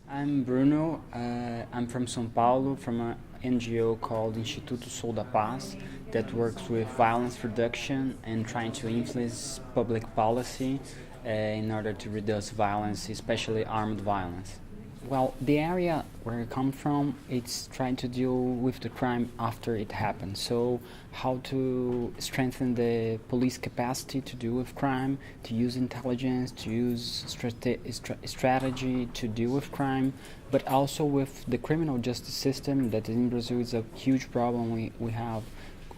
I'm Bruno. I'm from São Paulo, from an NGO called Instituto Sou de Paz that works with violence reduction and trying to influence public policy in order to reduce violence, especially armed violence. Well, the area where I come from, it's trying to deal with the crime after it happens. So, how to strengthen the police capacity to deal with crime, to use intelligence, to use strategy to deal with crime, but also with the criminal justice system that in Brazil is a huge problem. We have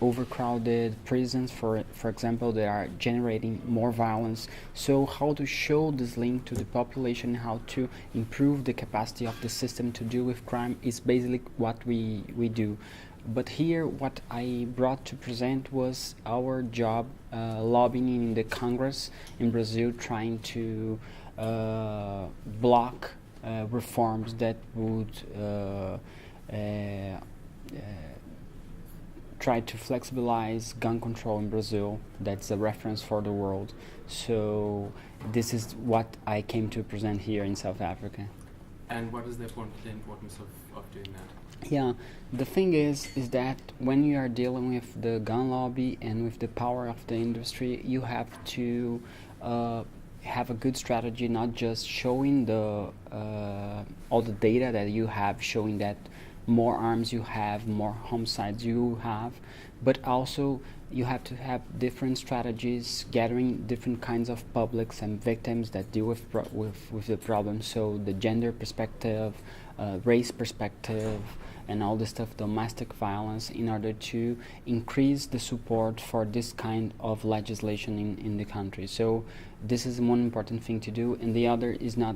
overcrowded prisons, for example, that are generating more violence. So how to show this link to the population, how to improve the capacity of the system to deal with crime is basically what we do. But here what I brought to present was our job lobbying in the Congress in Brazil, trying to block reforms that would try to flexibilize gun control in Brazil. That's a reference for the world. So this is what I came to present here in South Africa. And what is the importance of doing that? Yeah, the thing is that when you are dealing with the gun lobby and with the power of the industry, you have to have a good strategy, not just showing the all the data that you have, showing that more arms you have, more homicides you have, but also you have to have different strategies, gathering different kinds of publics and victims that deal with the problem. So the gender perspective, race perspective, and all this stuff, domestic violence, in order to increase the support for this kind of legislation in the country. So this is one important thing to do, and the other is not,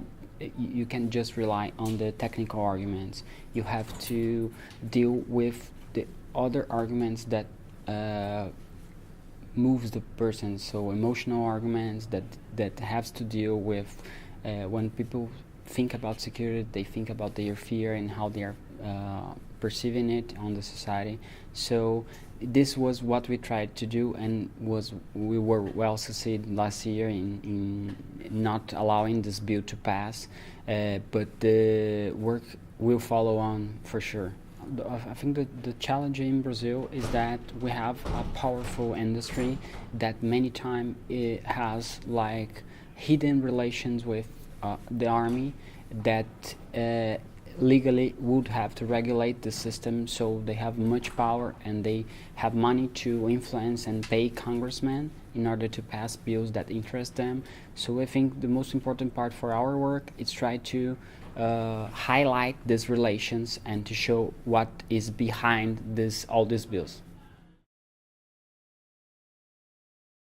you can't just rely on the technical arguments. You have to deal with the other arguments that moves the person. So emotional arguments that has to deal with when people think about security, they think about their fear and how they are perceiving it on the society. So this was what we tried to do, and we were well succeeded last year in not allowing this bill to pass, but the work will follow on for sure. I think that the challenge in Brazil is that we have a powerful industry that many times it has like hidden relations with the army that legally would have to regulate the system, so they have much power and they have money to influence and pay congressmen in order to pass bills that interest them. So I think the most important part for our work is try to highlight these relations and to show what is behind all these bills.